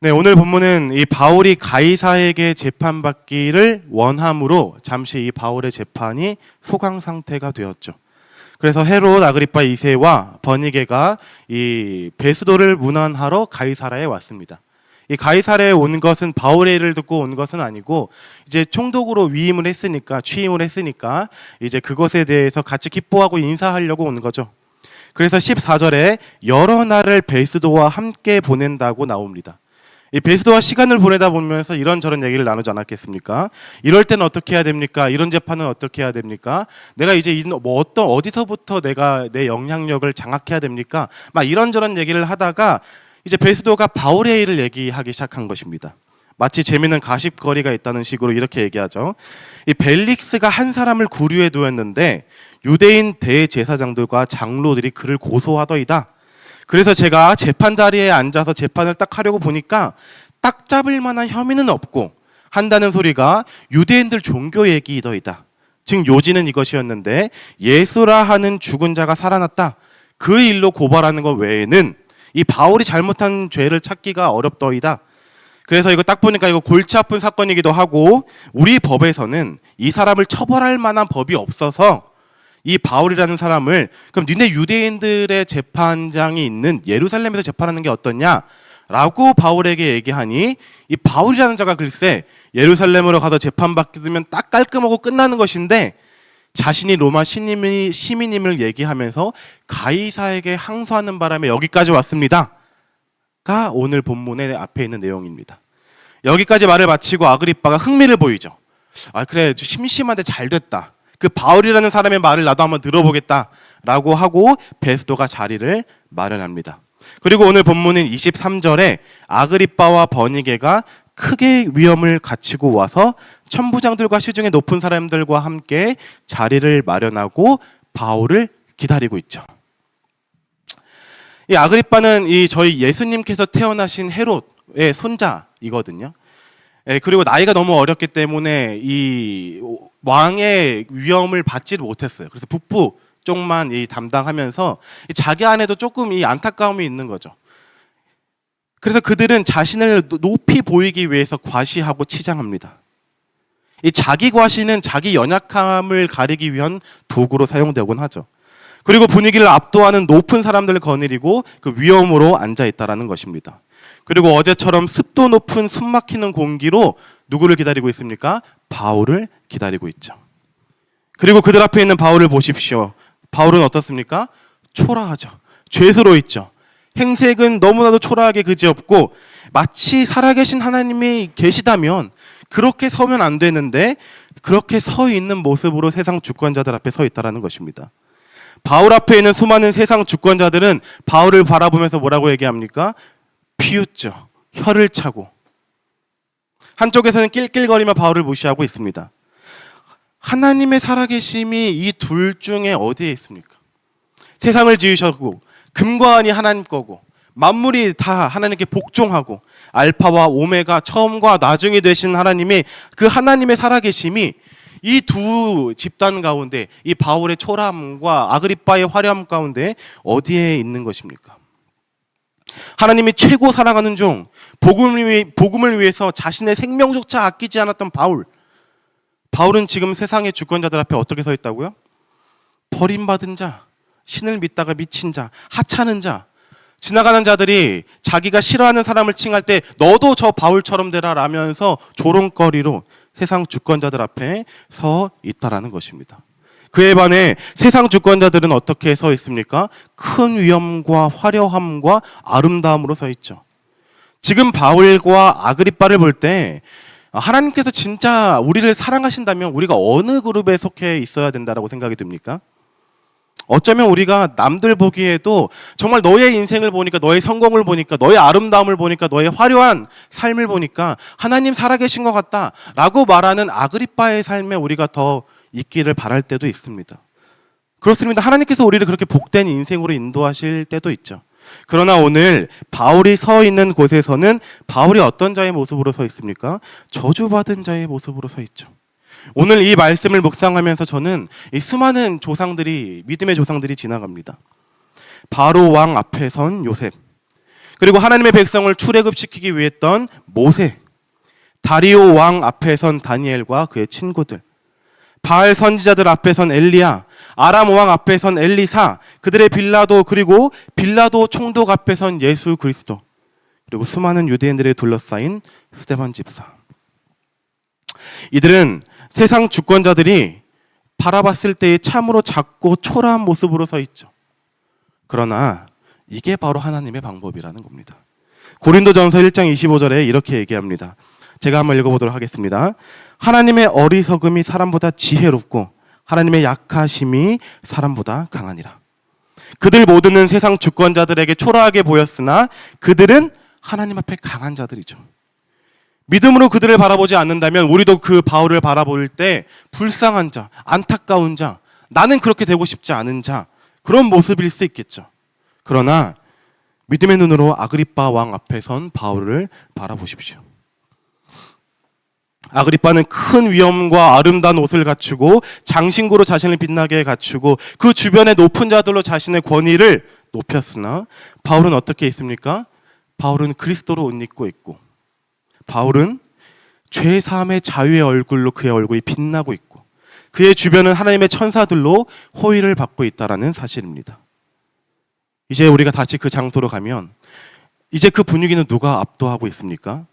네, 오늘 본문은 이 바울이 가이사에게 재판받기를 원함으로 잠시 이 바울의 재판이 소강 상태가 되었죠. 그래서 헤롯 아그리파 2세와 버니게가 이 베스도를 문안하러 가이사라에 왔습니다. 이 가이사라에 온 것은 바울의 일을 듣고 온 것은 아니고 이제 총독으로 취임을 했으니까 이제 그것에 대해서 같이 기뻐하고 인사하려고 온 거죠. 그래서 14절에 여러 날을 베스도와 함께 보낸다고 나옵니다. 이 베스도와 시간을 보내다 보면서 이런저런 얘기를 나누지 않았겠습니까? 이럴 때는 어떻게 해야 됩니까? 이런 재판은 어떻게 해야 됩니까? 내가 이제 어디서부터 내가 내 영향력을 장악해야 됩니까? 막 이런저런 얘기를 하다가 이제 베스도가 바울의 일을 얘기하기 시작한 것입니다. 마치 재미있는 가십거리가 있다는 식으로 이렇게 얘기하죠. 이 벨릭스가 한 사람을 구류에 두었는데 유대인 대제사장들과 장로들이 그를 고소하더이다. 그래서 제가 재판 자리에 앉아서 재판을 딱 하려고 보니까 딱 잡을 만한 혐의는 없고 한다는 소리가 유대인들 종교 얘기이더이다. 즉 요지는 이것이었는데 예수라 하는 죽은 자가 살아났다. 그 일로 고발하는 것 외에는 이 바울이 잘못한 죄를 찾기가 어렵더이다. 그래서 이거 딱 보니까 이거 골치 아픈 사건이기도 하고 우리 법에서는 이 사람을 처벌할 만한 법이 없어서 이 바울이라는 사람을 그럼 니네 유대인들의 재판장이 있는 예루살렘에서 재판하는 게 어떠냐라고 바울에게 얘기하니 이 바울이라는 자가 글쎄 예루살렘으로 가서 재판받으면 딱 깔끔하고 끝나는 것인데 자신이 로마 시민임을 얘기하면서 가이사에게 항소하는 바람에 여기까지 왔습니다가 오늘 본문의 앞에 있는 내용입니다. 여기까지 말을 마치고 아그리빠가 흥미를 보이죠. 아 그래 심심한데 잘 됐다. 그 바울이라는 사람의 말을 나도 한번 들어보겠다라고 하고 베스도가 자리를 마련합니다. 그리고 오늘 본문은 23절에 아그리빠와 버니게가 크게 위험을 갖추고 와서 천부장들과 시중에 높은 사람들과 함께 자리를 마련하고 바울을 기다리고 있죠. 이 아그리빠는 저희 예수님께서 태어나신 헤롯의 손자이거든요. 그리고 나이가 너무 어렸기 때문에 이 왕의 위엄을 받지를 못했어요. 그래서 북부 쪽만 담당하면서 자기 안에도 조금 이 안타까움이 있는 거죠. 그래서 그들은 자신을 높이 보이기 위해서 과시하고 치장합니다. 이 자기 과시는 자기 연약함을 가리기 위한 도구로 사용되곤 하죠. 그리고 분위기를 압도하는 높은 사람들을 거느리고 그 위엄으로 앉아 있다라는 것입니다. 그리고 어제처럼 습도 높은 숨 막히는 공기로 누구를 기다리고 있습니까? 바울을 기다리고 있죠. 그리고 그들 앞에 있는 바울을 보십시오. 바울은 어떻습니까? 초라하죠. 죄수로 있죠. 행색은 너무나도 초라하게 그지없고 마치 살아계신 하나님이 계시다면 그렇게 서면 안 되는데 그렇게 서 있는 모습으로 세상 주권자들 앞에 서 있다는 것입니다. 바울 앞에 있는 수많은 세상 주권자들은 바울을 바라보면서 뭐라고 얘기합니까? 피웃죠. 혀를 차고. 한쪽에서는 낄낄거리며 바울을 무시하고 있습니다. 하나님의 살아계심이 이 둘 중에 어디에 있습니까? 세상을 지으셨고 금과 은이 하나님 거고 만물이 다 하나님께 복종하고 알파와 오메가 처음과 나중이 되신 하나님이 그 하나님의 살아계심이 이 두 집단 가운데 이 바울의 초라함과 아그리빠의 화려함 가운데 어디에 있는 것입니까? 하나님이 최고 사랑하는 종, 복음을 위해서 자신의 생명조차 아끼지 않았던 바울은 지금 세상의 주권자들 앞에 어떻게 서 있다고요? 버림받은 자, 신을 믿다가 미친 자, 하찮은 자, 지나가는 자들이 자기가 싫어하는 사람을 칭할 때 너도 저 바울처럼 되라 라면서 조롱거리로 세상 주권자들 앞에 서 있다라는 것입니다. 그에 반해 세상 주권자들은 어떻게 서 있습니까? 큰 위엄과 화려함과 아름다움으로 서 있죠. 지금 바울과 아그리빠를 볼 때 하나님께서 진짜 우리를 사랑하신다면 우리가 어느 그룹에 속해 있어야 된다라고 생각이 듭니까? 어쩌면 우리가 남들 보기에도 정말 너의 인생을 보니까 너의 성공을 보니까 너의 아름다움을 보니까 너의 화려한 삶을 보니까 하나님 살아계신 것 같다라고 말하는 아그리빠의 삶에 우리가 더 있기를 바랄 때도 있습니다. 그렇습니다. 하나님께서 우리를 그렇게 복된 인생으로 인도하실 때도 있죠. 그러나 오늘 바울이 서 있는 곳에서는 바울이 어떤 자의 모습으로 서 있습니까? 저주받은 자의 모습으로 서 있죠. 오늘 이 말씀을 묵상하면서 저는 이 수많은 믿음의 조상들이 지나갑니다. 바로 왕 앞에 선 요셉, 그리고 하나님의 백성을 출애굽시키기 위해 했던 모세, 다리오 왕 앞에 선 다니엘과 그의 친구들, 바알 선지자들 앞에 선 엘리야, 아람 왕 앞에 선 엘리사, 그들의 빌라도, 그리고 빌라도 총독 앞에 선 예수 그리스도, 그리고 수많은 유대인들에 둘러싸인 스데반 집사. 이들은 세상 주권자들이 바라봤을 때의 참으로 작고 초라한 모습으로 서 있죠. 그러나 이게 바로 하나님의 방법이라는 겁니다. 고린도전서 1장 25절에 이렇게 얘기합니다. 제가 한번 읽어보도록 하겠습니다. 하나님의 어리석음이 사람보다 지혜롭고 하나님의 약하심이 사람보다 강하니라. 그들 모두는 세상 주권자들에게 초라하게 보였으나 그들은 하나님 앞에 강한 자들이죠. 믿음으로 그들을 바라보지 않는다면 우리도 그 바울을 바라볼 때 불쌍한 자, 안타까운 자, 나는 그렇게 되고 싶지 않은 자, 그런 모습일 수 있겠죠. 그러나 믿음의 눈으로 아그리빠 왕 앞에 선 바울을 바라보십시오. 아그리빠는 큰 위엄과 아름다운 옷을 갖추고 장신구로 자신을 빛나게 갖추고 그 주변의 높은 자들로 자신의 권위를 높였으나 바울은 어떻게 있습니까? 바울은 그리스도로 옷 입고 있고 바울은 죄 사함의 자유의 얼굴로 그의 얼굴이 빛나고 있고 그의 주변은 하나님의 천사들로 호의를 받고 있다는 사실입니다. 이제 우리가 다시 그 장소로 가면 이제 그 분위기는 누가 압도하고 있습니까?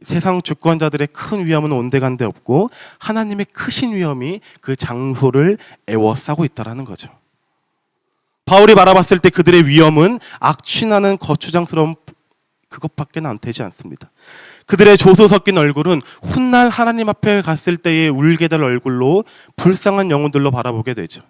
세상 주권자들의 큰 위엄은 온데간데 없고 하나님의 크신 위엄이 그 장소를 에워싸고 있다는 거죠. 바울이 바라봤을 때 그들의 위엄은 악취나는 거추장스러운 그것밖에 안 되지 않습니다. 그들의 조소 섞인 얼굴은 훗날 하나님 앞에 갔을 때의 울게 될 얼굴로 불쌍한 영혼들로 바라보게 되죠.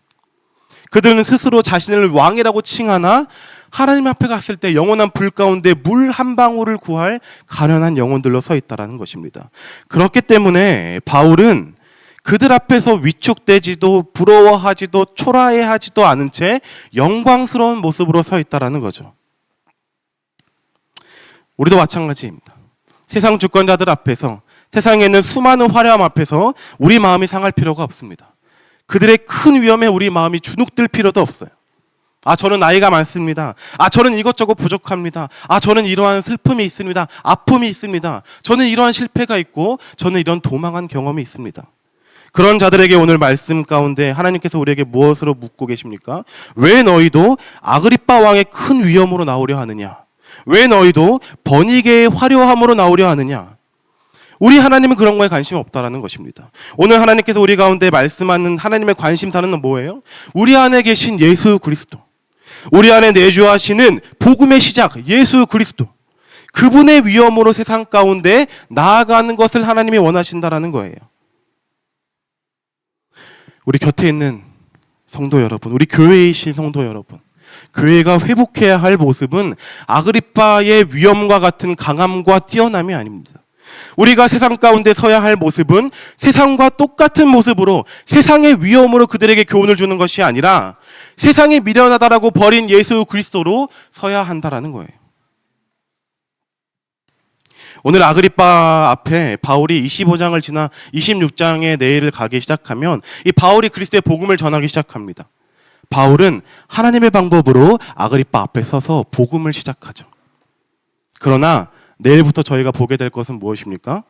그들은 스스로 자신을 왕이라고 칭하나 하나님 앞에 갔을 때 영원한 불 가운데 물 한 방울을 구할 가련한 영혼들로 서 있다는 것입니다. 그렇기 때문에 바울은 그들 앞에서 위축되지도 부러워하지도 초라해하지도 않은 채 영광스러운 모습으로 서 있다는 거죠. 우리도 마찬가지입니다. 세상 주권자들 앞에서, 세상에 있는 수많은 화려함 앞에서 우리 마음이 상할 필요가 없습니다. 그들의 큰 위험에 우리 마음이 주눅들 필요도 없어요. 아, 저는 나이가 많습니다. 아, 저는 이것저것 부족합니다. 아, 저는 이러한 슬픔이 있습니다. 아픔이 있습니다. 저는 이러한 실패가 있고 저는 이런 도망한 경험이 있습니다. 그런 자들에게 오늘 말씀 가운데 하나님께서 우리에게 무엇으로 묻고 계십니까? 왜 너희도 아그리빠 왕의 큰 위엄으로 나오려 하느냐? 왜 너희도 번이게의 화려함으로 나오려 하느냐? 우리 하나님은 그런 거에 관심이 없다라는 것입니다. 오늘 하나님께서 우리 가운데 말씀하는 하나님의 관심사는 뭐예요? 우리 안에 계신 예수 그리스도, 우리 안에 내주하시는 복음의 시작 예수 그리스도, 그분의 위엄으로 세상 가운데 나아가는 것을 하나님이 원하신다라는 거예요. 우리 곁에 있는 성도 여러분, 우리 교회이신 성도 여러분, 교회가 회복해야 할 모습은 아그리빠의 위엄과 같은 강함과 뛰어남이 아닙니다. 우리가 세상 가운데 서야 할 모습은 세상과 똑같은 모습으로 세상의 위엄으로 그들에게 교훈을 주는 것이 아니라 세상이 미련하다라고 버린 예수 그리스도로 서야 한다라는 거예요. 오늘 아그리빠 앞에 바울이 25장을 지나 26장의 내일을 가기 시작하면 이 바울이 그리스도의 복음을 전하기 시작합니다. 바울은 하나님의 방법으로 아그리빠 앞에 서서 복음을 시작하죠. 그러나 내일부터 저희가 보게 될 것은 무엇입니까?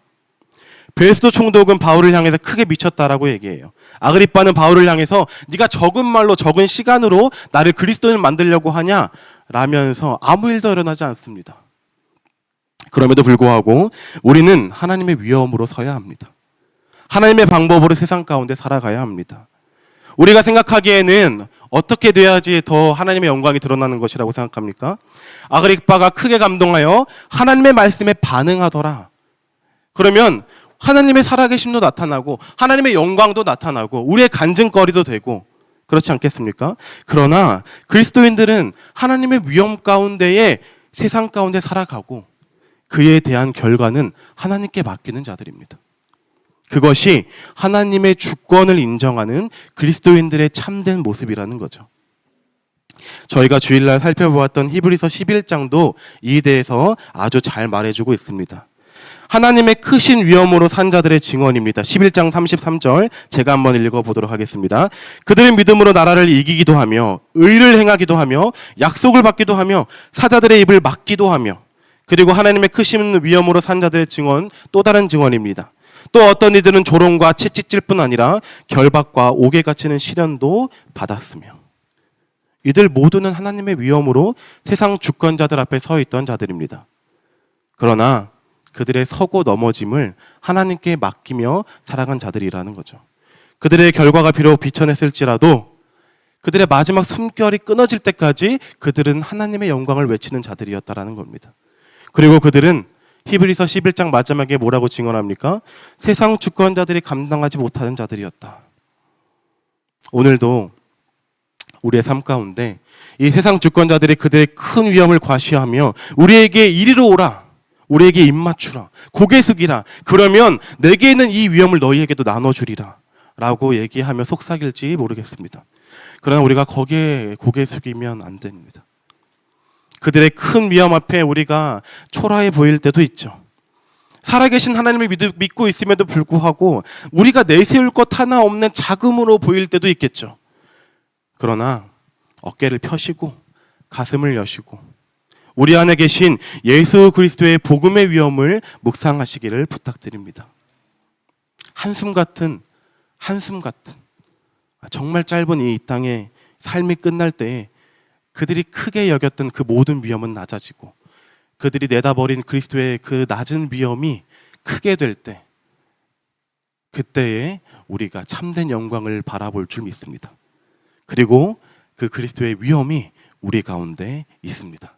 베스도 총독은 바울을 향해서 크게 미쳤다라고 얘기해요. 아그리빠는 바울을 향해서 네가 적은 말로 적은 시간으로 나를 그리스도인 만들려고 하냐? 라면서 아무 일도 일어나지 않습니다. 그럼에도 불구하고 우리는 하나님의 위엄으로 서야 합니다. 하나님의 방법으로 세상 가운데 살아가야 합니다. 우리가 생각하기에는 어떻게 돼야지 더 하나님의 영광이 드러나는 것이라고 생각합니까? 아그리빠가 크게 감동하여 하나님의 말씀에 반응하더라. 그러면 하나님의 살아계심도 나타나고 하나님의 영광도 나타나고 우리의 간증거리도 되고 그렇지 않겠습니까? 그러나 그리스도인들은 하나님의 위엄 가운데에 세상 가운데 살아가고 그에 대한 결과는 하나님께 맡기는 자들입니다. 그것이 하나님의 주권을 인정하는 그리스도인들의 참된 모습이라는 거죠. 저희가 주일날 살펴보았던 히브리서 11장도 이에 대해서 아주 잘 말해주고 있습니다. 하나님의 크신 위엄으로 산 자들의 증언입니다. 11장 33절 제가 한번 읽어보도록 하겠습니다. 그들의 믿음으로 나라를 이기기도 하며 의를 행하기도 하며 약속을 받기도 하며 사자들의 입을 막기도 하며, 그리고 하나님의 크신 위엄으로 산 자들의 증언, 또 다른 증언입니다. 또 어떤 이들은 조롱과 채찍질 뿐 아니라 결박과 옥에 갇히는 시련도 받았으며, 이들 모두는 하나님의 위엄으로 세상 주권자들 앞에 서 있던 자들입니다. 그러나 그들의 서고 넘어짐을 하나님께 맡기며 살아간 자들이라는 거죠. 그들의 결과가 비록 비천했을지라도 그들의 마지막 숨결이 끊어질 때까지 그들은 하나님의 영광을 외치는 자들이었다라는 겁니다. 그리고 그들은 히브리서 11장 마지막에 뭐라고 증언합니까? 세상 주권자들이 감당하지 못하는 자들이었다. 오늘도 우리의 삶 가운데 이 세상 주권자들이 그들의 큰 위험을 과시하며 우리에게 이리로 오라, 우리에게 입맞추라, 고개 숙이라, 그러면 내게 있는 이 위험을 너희에게도 나눠주리라 라고 얘기하며 속삭일지 모르겠습니다. 그러나 우리가 거기에 고개 숙이면 안 됩니다. 그들의 큰 위험 앞에 우리가 초라해 보일 때도 있죠. 살아계신 하나님을 믿고 있음에도 불구하고 우리가 내세울 것 하나 없는 자금으로 보일 때도 있겠죠. 그러나 어깨를 펴시고 가슴을 여시고 우리 안에 계신 예수 그리스도의 복음의 위엄을 묵상하시기를 부탁드립니다. 한숨 같은 정말 짧은 이 땅의 삶이 끝날 때 그들이 크게 여겼던 그 모든 위험은 낮아지고 그들이 내다버린 그리스도의 그 낮은 위험이 크게 될 때, 그때에 우리가 참된 영광을 바라볼 줄 믿습니다. 그리고 그 그리스도의 위엄이 우리 가운데 있습니다.